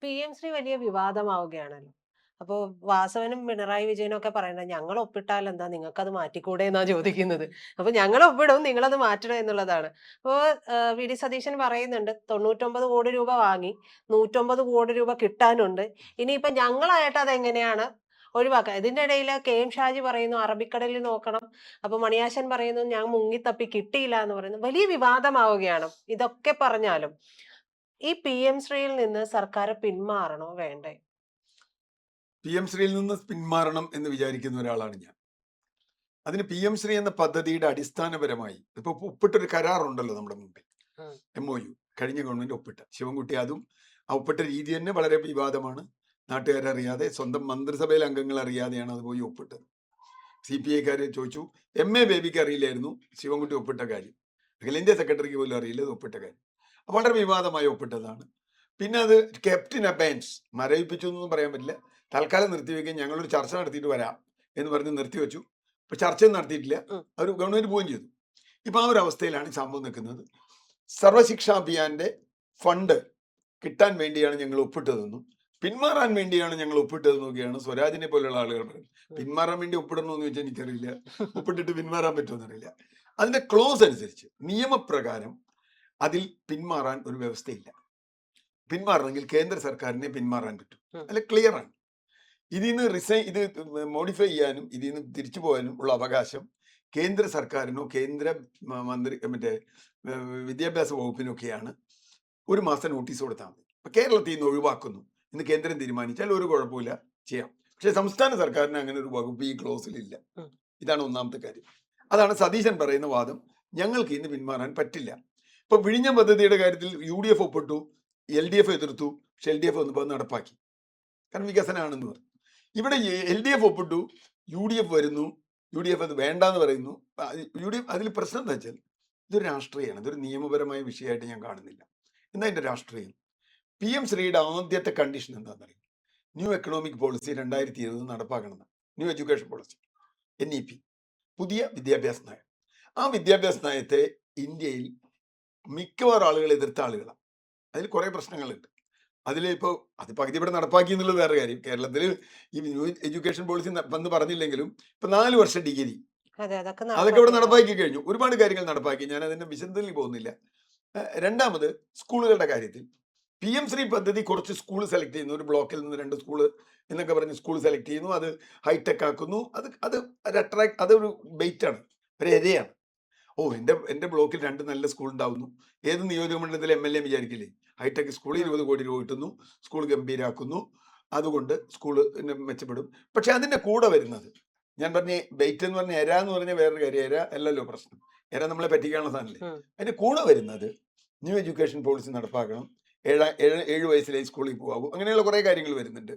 PM Shri വലിയ വിവാദമാവുകയാണല്ലോ. അപ്പോ വാസവനും പിണറായി വിജയനും ഒക്കെ പറയുന്നത് ഞങ്ങൾ ഒപ്പിട്ടാൽ എന്താ നിങ്ങൾക്കത് മാറ്റിക്കൂടെ എന്നാ ചോദിക്കുന്നത്. അപ്പൊ ഞങ്ങൾ ഒപ്പിടും നിങ്ങളത് മാറ്റണം എന്നുള്ളതാണ്. അപ്പോ വി.ഡി. സതീശൻ പറയുന്നുണ്ട് 99 കോടി രൂപ വാങ്ങി 109 കോടി രൂപ കിട്ടാനുണ്ട്. ഇനിയിപ്പോ ഞങ്ങളായിട്ട് അതെങ്ങനെയാണ് ഒഴിവാക്കുക? ഇതിന്റെ ഇടയിൽ കെ.എം. ഷാജി പറയുന്നു അറബിക്കടലിൽ നോക്കണം. അപ്പൊ മണിയാശൻ പറയുന്നു ഞാൻ മുങ്ങിത്തപ്പി കിട്ടിയില്ല എന്ന് പറയുന്നു. വലിയ വിവാദമാവുകയാണ്. ഇതൊക്കെ പറഞ്ഞാലും ഈ PM ശ്രീയിൽ നിന്ന് സർക്കാർ പിന്മാറണോ വേണ്ടേ? PM ശ്രീയിൽ നിന്ന് പിന്മാറണം എന്ന് വിചാരിക്കുന്ന ഒരാളാണ് ഞാൻ. അതിന് PM ശ്രീ എന്ന പദ്ധതിയുടെ അടിസ്ഥാനപരമായി ഇപ്പൊ ഒപ്പിട്ടൊരു കരാറുണ്ടല്ലോ നമ്മുടെ മുമ്പിൽ, ഉം. MOU കഴിഞ്ഞ ഗവൺമെന്റ് ഒപ്പിട്ട ശിവൻകുട്ടി, അതും ആ ഒപ്പിട്ട രീതി തന്നെ വളരെ വിവാദമാണ്. നാട്ടുകാരറിയാതെ, സ്വന്തം മന്ത്രിസഭയിലെ അംഗങ്ങൾ അറിയാതെയാണ് അത് പോയി ഒപ്പിട്ടത്. CPI-ക്കാര് ചോദിച്ചു, MA ബേബിക്ക് അറിയില്ലായിരുന്നു ശിവൻകുട്ടി ഒപ്പിട്ട കാര്യം, അഖിലേന്ത്യാ സെക്രട്ടറിക്ക് പോലും അറിയില്ല ഇത് ഒപ്പിട്ട കാര്യം. വളരെ വിവാദമായി ഒപ്പിട്ടതാണ്. പിന്നെ അത് ക്യാപ്റ്റൻ അബൈൻസ് മരവിപ്പിച്ചു എന്നൊന്നും പറയാൻ പറ്റില്ല. തൽക്കാലം നിർത്തിവെക്കാൻ ഞങ്ങളൊരു ചർച്ച നടത്തിയിട്ട് വരാം എന്ന് പറഞ്ഞ് നിർത്തിവെച്ചു. ഇപ്പൊ ചർച്ചയൊന്നും നടത്തിയിട്ടില്ല. അവർ ഗവൺമെന്റ് പോവുകയും ചെയ്തു. ഇപ്പൊ ആ ഒരു അവസ്ഥയിലാണ് സംഭവം നിൽക്കുന്നത്. സർവശിക്ഷാ അഭിയാന്റെ ഫണ്ട് കിട്ടാൻ വേണ്ടിയാണ് ഞങ്ങൾ ഒപ്പിട്ടതെന്നും പിന്മാറാൻ വേണ്ടിയാണ് ഞങ്ങൾ ഒപ്പിട്ടതെന്നൊക്കെയാണ് സ്വരാജിനെ പോലുള്ള ആളുകൾ പറയുന്നത്. പിന്മാറാൻ വേണ്ടി ഒപ്പിടണമെന്ന് ചോദിച്ചാൽ എനിക്കറിയില്ല, ഒപ്പിട്ടിട്ട് പിന്മാറാൻ പറ്റുമെന്ന് അറിയില്ല. അതിന്റെ ക്ലോസ് അനുസരിച്ച് നിയമപ്രകാരം അതിൽ പിന്മാറാൻ ഒരു വ്യവസ്ഥയില്ല. പിന്മാറണമെങ്കിൽ കേന്ദ്ര സർക്കാരിനെ പിന്മാറാൻ പറ്റും. അല്ല, ക്ലിയർ ആണ്. ഇതിൽ നിന്ന് ഇത് മോഡിഫൈ ചെയ്യാനും ഇതിൽ നിന്ന് തിരിച്ചു പോകാനും ഉള്ള അവകാശം കേന്ദ്ര സർക്കാരിനോ കേന്ദ്ര മറ്റേ വിദ്യാഭ്യാസ വകുപ്പിനൊക്കെയാണ്. ഒരു മാസം നോട്ടീസ് കൊടുത്താൽ മതി. ഇപ്പൊ കേരളത്തിൽ നിന്ന് ഒഴിവാക്കുന്നു എന്ന് കേന്ദ്രം തീരുമാനിച്ചാൽ ഒരു കുഴപ്പമില്ല, ചെയ്യാം. പക്ഷെ സംസ്ഥാന സർക്കാരിന് അങ്ങനെ ഒരു വകുപ്പ് ഈ ക്ലോസിലില്ല. ഇതാണ് ഒന്നാമത്തെ കാര്യം. അതാണ് സതീശൻ പറയുന്ന വാദം. ഞങ്ങൾക്ക് ഇന്ന് പിന്മാറാൻ പറ്റില്ല. ഇപ്പൊ വിഴിഞ്ഞം പദ്ധതിയുടെ കാര്യത്തിൽ UDF ഒപ്പിട്ടു, LDF എതിർത്തു. പക്ഷെ LDF വന്നപ്പോൾ നടപ്പാക്കി, കാരണം വികസനമാണെന്ന് പറഞ്ഞു. ഇവിടെ LDF ഒപ്പിട്ടു, UDF വരുന്നു, UDF അത് വേണ്ടാന്ന് പറയുന്നു. UDF അതിൽ പ്രശ്നം എന്താ വെച്ചാൽ ഇതൊരു രാഷ്ട്രീയമാണ്, ഇതൊരു നിയമപരമായ വിഷയമായിട്ട് ഞാൻ കാണുന്നില്ല. എന്താ അതിന്റെ രാഷ്ട്രീയം? PM ശ്രീയുടെ ആദ്യത്തെ കണ്ടീഷൻ എന്താണെന്നറിയാം? ന്യൂ എക്കണോമിക് പോളിസി 2020 നടപ്പാക്കണമെന്ന്. ന്യൂ എഡ്യൂക്കേഷൻ പോളിസി, NEP, പുതിയ വിദ്യാഭ്യാസ നയം. ആ വിദ്യാഭ്യാസ നയത്തെ ഇന്ത്യയിൽ മിക്കവാറും ആളുകൾ എതിർത്ത ആളുകളാണ്. അതിൽ കുറെ പ്രശ്നങ്ങളുണ്ട്. അതിലിപ്പോ അത് പകുതി ഇവിടെ നടപ്പാക്കി എന്നുള്ളത് വേറെ കാര്യം. കേരളത്തിൽ ഈ ന്യൂ എഡ്യൂക്കേഷൻ പോളിസി വന്ന് പറഞ്ഞില്ലെങ്കിലും ഇപ്പൊ 4 വർഷം ഡിഗ്രി അതൊക്കെ ഇവിടെ നടപ്പാക്കി കഴിഞ്ഞു. ഒരുപാട് കാര്യങ്ങൾ നടപ്പാക്കി. ഞാൻ അതിന്റെ വിശദത്തിൽ പോകുന്നില്ല. രണ്ടാമത്, സ്കൂളുകളുടെ കാര്യത്തിൽ PM ശ്രീ പദ്ധതി കുറച്ച് സ്കൂൾ സെലക്ട് ചെയ്യുന്നു. ഒരു ബ്ലോക്കിൽ നിന്ന് 2 സ്കൂള് എന്നൊക്കെ പറഞ്ഞ് സ്കൂൾ സെലക്ട് ചെയ്യുന്നു, അത് ഹൈടെക് ആക്കുന്നു. അതൊരു ബെയ്റ്റ് ആണ്, ഒരു ഇരയാണ്. എന്റെ ബ്ലോക്കിൽ 2 നല്ല സ്കൂൾ ഉണ്ടാവുന്നു. ഏത് നിയോജക മണ്ഡലത്തിലെ MLA വിചാരിക്കില്ലേ, ഹൈടെക് സ്കൂൾ 20 കോടി രൂപ കിട്ടുന്നു, സ്കൂൾ ഗംഭീരാക്കുന്നു, അതുകൊണ്ട് സ്കൂള് മെച്ചപ്പെടും. പക്ഷെ അതിന്റെ കൂടെ വരുന്നത്, ഞാൻ പറഞ്ഞ ബെയ്റ്റ് എന്ന് പറഞ്ഞ എര എന്ന് പറഞ്ഞ വേറൊരു കാര്യം. എര അല്ലല്ലോ പ്രശ്നം, എര നമ്മളെ പറ്റിക്കാനുള്ള സാധനല്ലേ. അതിന്റെ കൂടെ വരുന്നത് ന്യൂ എഡ്യൂക്കേഷൻ പോളിസി നടപ്പാക്കണം, 7 വയസ്സിലെ സ്കൂളിൽ പോകാവൂ, അങ്ങനെയുള്ള കുറെ കാര്യങ്ങൾ വരുന്നുണ്ട്.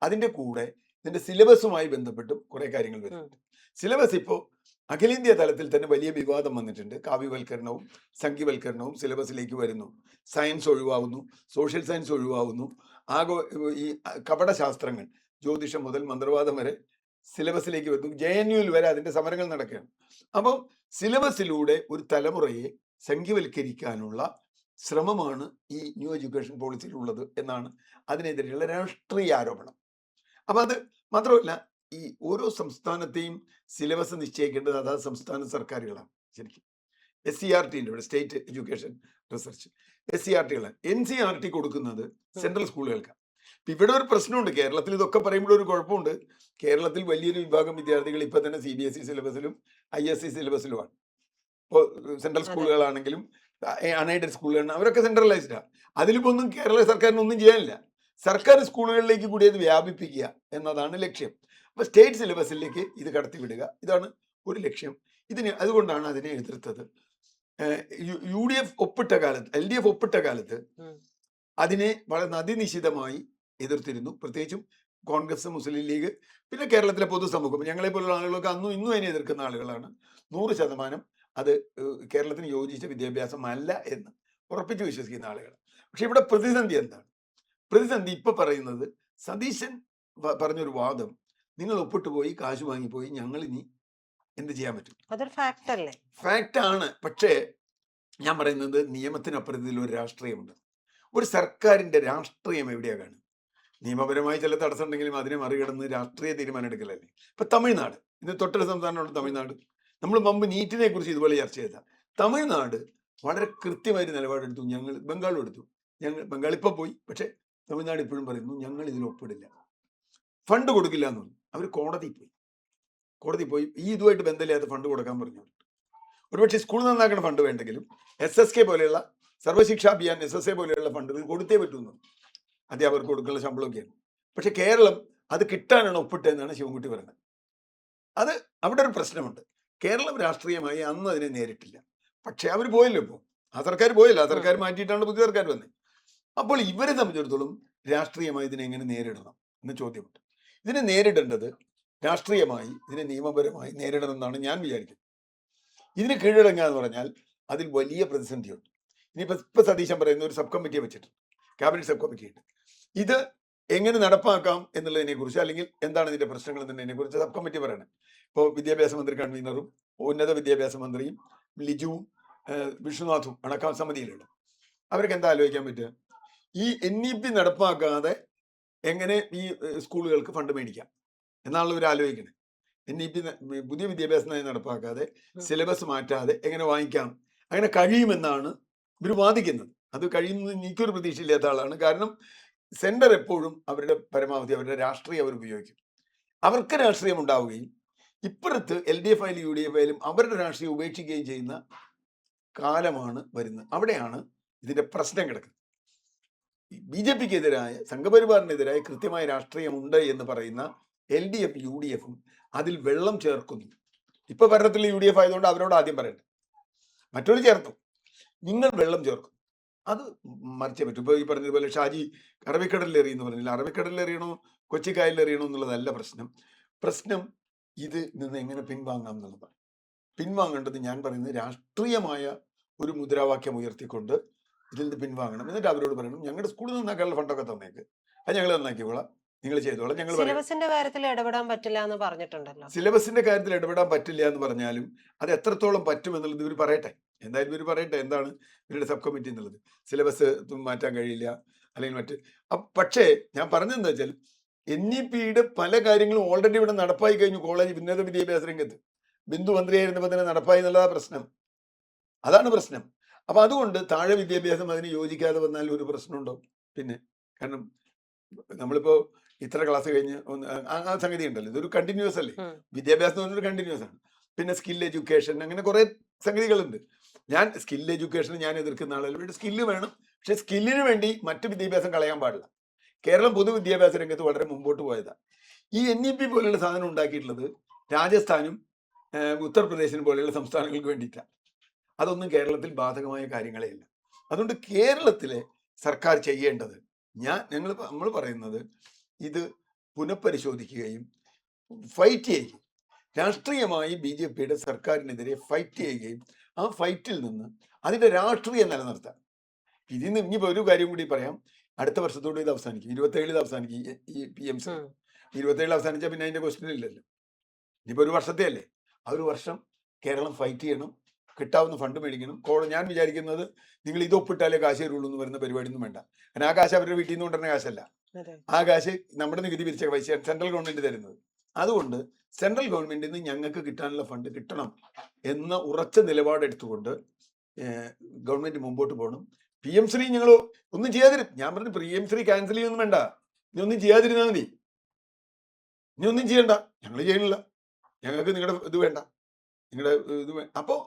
അതിന്റെ കൂടെ ഇതിന്റെ സിലബസുമായി ബന്ധപ്പെട്ടും കുറെ കാര്യങ്ങൾ വരുന്നുണ്ട്. സിലബസ് ഇപ്പോൾ അഖിലേന്ത്യാ തലത്തിൽ തന്നെ വലിയ വിവാദം വന്നിട്ടുണ്ട്. കാവ്യവൽക്കരണവും സംഖ്യവൽക്കരണവും സിലബസിലേക്ക് വരുന്നു. സയൻസ് ഒഴിവാകുന്നു, സോഷ്യൽ സയൻസ് ഒഴിവാകുന്നു. ഈ കപടശാസ്ത്രങ്ങൾ, ജ്യോതിഷം മുതൽ മന്ത്രവാദം വരെ സിലബസിലേക്ക് വരുന്നു. JNUവിൽ വരെ അതിന്റെ സമരങ്ങൾ നടക്കുകയാണ്. അപ്പം സിലബസിലൂടെ ഒരു തലമുറയെ സംഖ്യവൽക്കരിക്കാനുള്ള ശ്രമമാണ് ഈ ന്യൂ എഡ്യൂക്കേഷൻ പോളിസിയിൽ ഉള്ളത് എന്നാണ് അതിനെതിരെയുള്ള രാഷ്ട്രീയ ആരോപണം. അപ്പൊ അത് മാത്രമല്ല, ഈ ഓരോ സംസ്ഥാനത്തെയും സിലബസ് നിശ്ചയിക്കേണ്ടത് അതാത് സംസ്ഥാന സർക്കാരുകളാണ്. ശരിക്കും SCERT ഇവിടെ സ്റ്റേറ്റ് എഡ്യൂക്കേഷൻ റിസർച്ച്, SCERT-കളാണ്. NCERT കൊടുക്കുന്നത് സെൻട്രൽ സ്കൂളുകൾക്കാണ്. ഇവിടെ ഒരു പ്രശ്നമുണ്ട്. കേരളത്തിൽ ഇതൊക്കെ പറയുമ്പോൾ ഒരു കുഴപ്പമുണ്ട്. കേരളത്തിൽ വലിയൊരു വിഭാഗം വിദ്യാർത്ഥികൾ ഇപ്പൊ തന്നെ CBSE സിലബസിലും ISC സിലബസിലുമാണ്. ഇപ്പോൾ സെൻട്രൽ സ്കൂളുകളാണെങ്കിലും അൺഎയ്ഡഡ് സ്കൂളുകളാണ്, അവരൊക്കെ സെൻട്രലൈസ്ഡാണ്. അതിലിപ്പോ ഒന്നും കേരള സർക്കാരിന് ഒന്നും ചെയ്യാനില്ല. സർക്കാർ സ്കൂളുകളിലേക്ക് കൂടി അത് വ്യാപിപ്പിക്കുക എന്നതാണ് ലക്ഷ്യം. അപ്പൊ സ്റ്റേറ്റ് സിലബസിലേക്ക് ഇത് കടത്തിവിടുക, ഇതാണ് ഒരു ലക്ഷ്യം. അതുകൊണ്ടാണ് അതിനെ എതിർത്തത്. UDF ഒപ്പിട്ട കാലത്ത്, LDF ഒപ്പിട്ട കാലത്ത് അതിനെ വളരെ അതിനിശിതമായി എതിർത്തിരുന്നു. പ്രത്യേകിച്ചും കോൺഗ്രസ്, മുസ്ലിം ലീഗ്, പിന്നെ കേരളത്തിലെ പൊതുസമൂഹം, ഞങ്ങളെ പോലുള്ള ആളുകളൊക്കെ അന്നും ഇന്നും അതിനെ എതിർക്കുന്ന ആളുകളാണ്. 100% അത് കേരളത്തിന് യോജിച്ച വിദ്യാഭ്യാസം അല്ല എന്ന് ഉറപ്പിച്ചു വിശ്വസിക്കുന്ന ആളുകൾ. പക്ഷെ ഇവിടെ പ്രതിസന്ധി എന്താണ്? പ്രതിസന്ധി ഇപ്പൊ പറയുന്നത്, സതീശൻ പറഞ്ഞൊരു വാദം, നിങ്ങൾ ഒപ്പിട്ട് പോയി, കാശ് വാങ്ങിപ്പോയി, ഞങ്ങൾ ഇനി എന്ത് ചെയ്യാൻ പറ്റും? അതൊരു ഫാക്ട് അല്ലേ? ഫാക്ട് ആണ്. പക്ഷേ ഞാൻ പറയുന്നത് നിയമത്തിനപ്പുറത്തിൽ ഒരു രാഷ്ട്രീയമുണ്ട്. ഒരു സർക്കാരിന്റെ രാഷ്ട്രീയം എവിടെയാ കാണുന്നത്? നിയമപരമായി ചില തടസ്സം ഉണ്ടെങ്കിലും അതിനെ മറികടന്ന് രാഷ്ട്രീയ തീരുമാനം എടുക്കലല്ലേ. ഇപ്പൊ തമിഴ്നാട്, ഇത് തൊട്ടൊരു സംസ്ഥാനമാണ് തമിഴ്നാട്. നമ്മൾ മുമ്പ് നീറ്റിനെ കുറിച്ച് ഇതുപോലെ ചർച്ച ചെയ്ത തമിഴ്നാട് വളരെ കൃത്യമായിട്ട് നിലപാടെടുത്തു. ഞങ്ങൾ ബംഗാളും എടുത്തു. ബംഗാൾ ഇപ്പൊ പോയി, പക്ഷെ തമിഴ്നാട് ഇപ്പോഴും പറയുന്നു ഞങ്ങൾ ഇതിൽ ഒപ്പിടില്ല, ഫണ്ട് കൊടുക്കില്ല എന്ന് പറഞ്ഞു. അവർ കോടതി പോയി ഈ ഇതുമായിട്ട് ബന്ധമില്ലാത്ത ഫണ്ട് കൊടുക്കാൻ പറഞ്ഞു. ഒരുപക്ഷെ സ്കൂൾ നന്നാക്കുന്ന ഫണ്ട് വേണ്ടെങ്കിലും SSK പോലെയുള്ള സർവശിക്ഷാ അഭിയാൻ SSA പോലെയുള്ള ഫണ്ടുകൾ കൊടുത്തേ പറ്റുന്നു, അധ്യാപകർക്ക് കൊടുക്കുന്ന ശമ്പളമൊക്കെയാണ്. പക്ഷെ കേരളം അത് കിട്ടാനാണ് ഒപ്പിട്ടതെന്നാണ് ശിവൻകുട്ടി പറയുന്നത്. അത് അവിടെ ഒരു പ്രശ്നമുണ്ട്. കേരളം രാഷ്ട്രീയമായി അന്ന് അതിനെ നേരിട്ടില്ല. പക്ഷെ അവർ പോയല്ലോ, ഇപ്പോൾ ആ സർക്കാർ പോയല്ലോ, ആ സർക്കാർ മാറ്റിയിട്ടാണ് പുതിയ സർക്കാർ വന്നത്. അപ്പോൾ ഇവരെ സംബന്ധിച്ചിടത്തോളം രാഷ്ട്രീയമായി ഇതിനെ എങ്ങനെ നേരിടണം എന്ന ചോദ്യമുണ്ട്. ഇതിനെ നേരിടേണ്ടത് രാഷ്ട്രീയമായി, ഇതിനെ നിയമപരമായി നേരിടണം എന്നാണ് ഞാൻ വിചാരിക്കുന്നത്. ഇതിന് കീഴടങ്ങുക എന്ന് പറഞ്ഞാൽ അതിൽ വലിയ പ്രതിസന്ധിയുണ്ട്. ഇപ്പൊ സതീശൻ പറയുന്ന ഒരു സബ് കമ്മിറ്റിയെ വെച്ചിട്ടുണ്ട്, ക്യാബിനറ്റ് സബ് കമ്മിറ്റി ഉണ്ട്. ഇത് എങ്ങനെ നടപ്പാക്കാം എന്നുള്ളതിനെ കുറിച്ച്, അല്ലെങ്കിൽ എന്താണ് ഇതിന്റെ പ്രശ്നങ്ങൾ എന്നതിനെ കുറിച്ച് സബ് കമ്മിറ്റി പറയണം. ഇപ്പോൾ വിദ്യാഭ്യാസ മന്ത്രി കൺവീനറും ഉന്നത വിദ്യാഭ്യാസ മന്ത്രിയും ലിജുവും വിഷ്ണുനാഥും അടക്കം സമിതിയിലുണ്ട്. അവർക്ക് എന്താ ആലോചിക്കാൻ പറ്റുക? ഈ NEP നടപ്പാക്കാതെ എങ്ങനെ ഈ സ്കൂളുകൾക്ക് ഫണ്ട് മേടിക്കാം എന്നാണല്ലോ ഇവർ ആലോചിക്കുന്നത്. NEP പുതിയ വിദ്യാഭ്യാസ നയം നടപ്പാക്കാതെ, സിലബസ് മാറ്റാതെ എങ്ങനെ വാങ്ങിക്കാം, അങ്ങനെ കഴിയുമെന്നാണ് ഇവർ വാദിക്കുന്നത്. അത് കഴിയുന്നത് എനിക്കൊരു പ്രതീക്ഷയില്ലാത്ത ആളാണ്. കാരണം സെന്റർ എപ്പോഴും അവരുടെ പരമാവധി അവരുടെ രാഷ്ട്രീയം അവർ ഉപയോഗിക്കും. അവർക്ക് രാഷ്ട്രീയം ഉണ്ടാവുകയും ഇപ്പുറത്ത് LDF ആയാലും UDF ആയാലും അവരുടെ രാഷ്ട്രീയം ഉപേക്ഷിക്കുകയും ചെയ്യുന്ന കാലമാണ് വരുന്നത്. അവിടെയാണ് ഇതിന്റെ പ്രശ്നം കിടക്കുന്നത്. BJPക്കെതിരായ, സംഘപരിവാറിനെതിരായ കൃത്യമായ രാഷ്ട്രീയമുണ്ട് എന്ന് പറയുന്ന LDF UDFും അതിൽ വെള്ളം ചേർക്കുന്നു. ഇപ്പൊ ഭരണത്തിൽ UDF ആയതുകൊണ്ട് അവരോട് ആദ്യം പറയട്ടെ, മറ്റൊരു ചേർത്തു, നിങ്ങൾ വെള്ളം ചേർക്കും, അത് മറിച്ചേ പറ്റും. ഇപ്പൊ ഈ പറഞ്ഞതുപോലെ ഷാജി അറബിക്കടലിൽ എറിയെന്ന് പറഞ്ഞില്ല, അറബിക്കടലിൽ എറിയണോ കൊച്ചിക്കായലിൽ എറിയണോ എന്നുള്ളതല്ല പ്രശ്നം ഇത് നിന്ന് എങ്ങനെ പിൻവാങ്ങാം എന്നുള്ളതാണ്. പിൻവാങ്ങേണ്ടത് ഞാൻ പറയുന്നത് രാഷ്ട്രീയമായ ഒരു മുദ്രാവാക്യം ഉയർത്തിക്കൊണ്ട് ഇതിൽ നിന്ന് പിൻവാങ്ങണം. എന്നിട്ട് അവരോട് പറയണം, ഞങ്ങളുടെ സ്കൂളിൽ നന്നാക്കാനുള്ള ഫണ്ടൊക്കെ തന്നേക്ക്, അത് ഞങ്ങൾ നന്നാക്കിക്കോളാം, നിങ്ങൾ ചെയ്തോളാം. ഞങ്ങൾ സിലബസിന്റെ കാര്യത്തിൽ ഇടപെടാൻ പറ്റില്ല എന്ന് പറഞ്ഞിട്ടുണ്ടല്ലോ. സിലബസിന്റെ കാര്യത്തിൽ ഇടപെടാൻ പറ്റില്ല എന്ന് പറഞ്ഞാലും അത് എത്രത്തോളം പറ്റും എന്നുള്ളത് ഇവർ പറയട്ടെ. എന്തായാലും ഇവർ പറയട്ടെ എന്താണ് ഇവരുടെ സബ് കമ്മിറ്റി എന്നുള്ളത്. സിലബസ് മാറ്റാൻ കഴിയില്ല, അല്ലെങ്കിൽ മറ്റ്. പക്ഷേ ഞാൻ പറഞ്ഞതെന്താ വെച്ചാൽ NEPയുടെ പല കാര്യങ്ങളും ഓൾറെഡി ഇവിടെ നടപ്പായി കഴിഞ്ഞു. കോളേജ് ഉന്നത വിദ്യാഭ്യാസ രംഗത്ത് ബിന്ദു മന്ത്രിയായിരുന്നപ്പോൾ തന്നെ നടപ്പായി എന്നുള്ളതാ പ്രശ്നം. അതാണ് പ്രശ്നം. അപ്പൊ അതുകൊണ്ട് താഴെ വിദ്യാഭ്യാസം അതിന് യോജിക്കാതെ വന്നാൽ ഒരു പ്രശ്നം ഉണ്ടാവും. പിന്നെ കാരണം നമ്മളിപ്പോ ഇത്ര ക്ലാസ് കഴിഞ്ഞ് ആ സംഗതി ഉണ്ടല്ലോ, ഇതൊരു കണ്ടിന്യൂസ് അല്ലേ. വിദ്യാഭ്യാസം എന്ന് പറഞ്ഞൊരു കണ്ടിന്യൂസ് ആണ്. പിന്നെ സ്കിൽ എഡ്യൂക്കേഷൻ, അങ്ങനെ കുറെ സംഗതികളുണ്ട്. ഞാൻ സ്കിൽ എഡ്യൂക്കേഷൻ ഞാൻ എതിർക്കുന്ന ആളല്ല. ഇവിടെ സ്കില്ല് വേണം, പക്ഷെ സ്കില്ലിന് വേണ്ടി മറ്റു വിദ്യാഭ്യാസം കളയാൻ പാടില്ല. കേരളം പൊതുവിദ്യാഭ്യാസ രംഗത്ത് വളരെ മുമ്പോട്ട് പോയതാണ്. ഈ NEP പോലെയുള്ള സാധനം ഉണ്ടാക്കിയിട്ടുള്ളത് രാജസ്ഥാനും ഉത്തർപ്രദേശിനും പോലെയുള്ള സംസ്ഥാനങ്ങൾക്ക് വേണ്ടിയിട്ടാണ്. അതൊന്നും കേരളത്തിൽ ബാധകമായ കാര്യങ്ങളേ ഇല്ല. അതുകൊണ്ട് കേരളത്തിലെ സർക്കാർ ചെയ്യേണ്ടത്, നമ്മൾ പറയുന്നത് ഇത് പുനഃപരിശോധിക്കുകയും ഫൈറ്റ് ചെയ്യുകയും രാഷ്ട്രീയമായി BJPയുടെ സർക്കാരിനെതിരെ ഫൈറ്റ് ചെയ്യുകയും ആ ഫൈറ്റിൽ നിന്ന് അതിന്റെ രാഷ്ട്രീയം നിലനിർത്താം. ഇതിന് ഇനിയിപ്പോ ഒരു കാര്യം കൂടി പറയാം. അടുത്ത വർഷത്തോട് ഇത് അവസാനിക്കും, 27 അവസാനിക്കും ഈ PMC. 27 അവസാനിച്ചാൽ പിന്നെ അതിന്റെ ക്വസ്റ്റ്യൻ ഇല്ലല്ലോ. ഇനിയിപ്പോ ഒരു വർഷത്തെ അല്ലേ, ആ ഒരു വർഷം കേരളം ഫൈറ്റ് ചെയ്യണം, കിട്ടാവുന്ന ഫണ്ട് മേടിക്കണം. ഞാൻ വിചാരിക്കുന്നത് നിങ്ങൾ ഇത് ഒപ്പിട്ടാലേ കാശ് തരുള്ളൂ എന്ന് പറയുന്ന പരിപാടിയൊന്നും വേണ്ട. കാരണം ആ കാശ് അവരുടെ വീട്ടിൽ നിന്ന് കൊണ്ടുവരുന്ന കാശല്ല, ആ കാശ് നമ്മുടെ നികുതി പിരിച്ച പൈസ സെൻട്രൽ ഗവൺമെന്റ് തരുന്നത്. അതുകൊണ്ട് സെൻട്രൽ ഗവൺമെന്റിൽ നിന്ന് ഞങ്ങൾക്ക് കിട്ടാനുള്ള ഫണ്ട് കിട്ടണം എന്ന ഉറച്ച നിലപാടെടുത്തുകൊണ്ട് ഗവൺമെന്റ് മുമ്പോട്ട് പോകണം. PMC ഞങ്ങൾ ഒന്നും ചെയ്യാതിരും, ഞാൻ പറഞ്ഞു PMC ക്യാൻസൽ ചെയ്യൊന്നും വേണ്ട, നീ ഒന്നും ചെയ്യാതിരുന്നാൽ മതി, നീ ഒന്നും ചെയ്യണ്ട, ഞങ്ങൾ ചെയ്യണില്ല, ഞങ്ങൾക്ക് നിങ്ങളുടെ ഇത് വേണ്ട, നിങ്ങളുടെ ഇത് അപ്പോൾ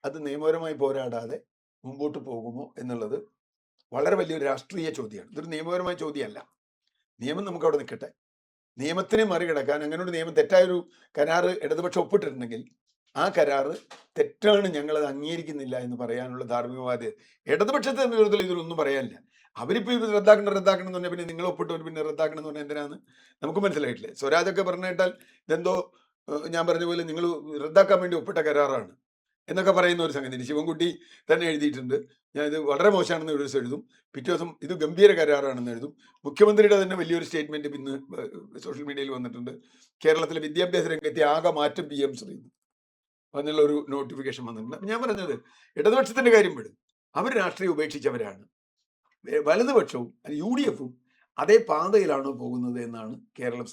അത് നിയമപരമായി പോരാടാതെ മുമ്പോട്ട് പോകുമോ എന്നുള്ളത് വളരെ വലിയൊരു രാഷ്ട്രീയ ചോദ്യമാണ്. ഇതൊരു നിയമപരമായ ചോദ്യമല്ല. നിയമം നമുക്ക് അവിടെ നിൽക്കട്ടെ. നിയമത്തിനെ മറികടക്കാൻ അങ്ങനെ ഒരു നിയമം, തെറ്റായൊരു കരാറ് ഇടതുപക്ഷം ഒപ്പിട്ടിട്ടുണ്ടെങ്കിൽ ആ കരാറ് തെറ്റാണ്, ഞങ്ങളത് അംഗീകരിക്കുന്നില്ല എന്ന് പറയാനുള്ള ധാർമ്മിക ബാധ്യത ഇടതുപക്ഷത്തെ നേതൃത്വത്തിൽ ഇതിലൊന്നും പറയാനില്ല. അവരിപ്പോൾ ഇത് റദ്ദാക്കണം എന്ന് പറഞ്ഞാൽ പിന്നെ നിങ്ങൾ ഒപ്പിട്ടവർ പിന്നെ റദ്ദാക്കണം എന്ന് പറഞ്ഞാൽ എന്തിനാന്ന് നമുക്ക് മനസ്സിലായിട്ടില്ലേ. സ്വരാജൊക്കെ പറഞ്ഞു കേട്ടാൽ ഇതെന്തോ ഞാൻ പറഞ്ഞ പോലെ നിങ്ങൾ റദ്ദാക്കാൻ വേണ്ടി ഒപ്പിട്ട കരാറാണ് എന്നൊക്കെ പറയുന്ന ഒരു സംഗതി. ശിവൻകുട്ടി തന്നെ എഴുതിയിട്ടുണ്ട്, ഞാൻ ഇത് വളരെ മോശമാണെന്ന് ഒരു ദിവസം എഴുതും, പിറ്റേ ദിവസം ഇത് ഗംഭീര കരാറാണെന്ന് എഴുതും. മുഖ്യമന്ത്രിയുടെ തന്നെ വലിയൊരു സ്റ്റേറ്റ്മെന്റ് ഇന്ന് സോഷ്യൽ മീഡിയയിൽ വന്നിട്ടുണ്ട്. കേരളത്തിലെ വിദ്യാഭ്യാസ രംഗത്തെ ആകെ മാറ്റം PMC എന്നുള്ള ഒരു നോട്ടിഫിക്കേഷൻ വന്നിട്ടുണ്ട്. ഞാൻ പറഞ്ഞത് ഇടതുപക്ഷത്തിന്റെ കാര്യം വിടും, അവർ രാഷ്ട്രീയം ഉപേക്ഷിച്ചവരാണ്. വലതുപക്ഷവും UDFും അതേ പാതയിലാണോ പോകുന്നത് എന്നാണ് കേരളം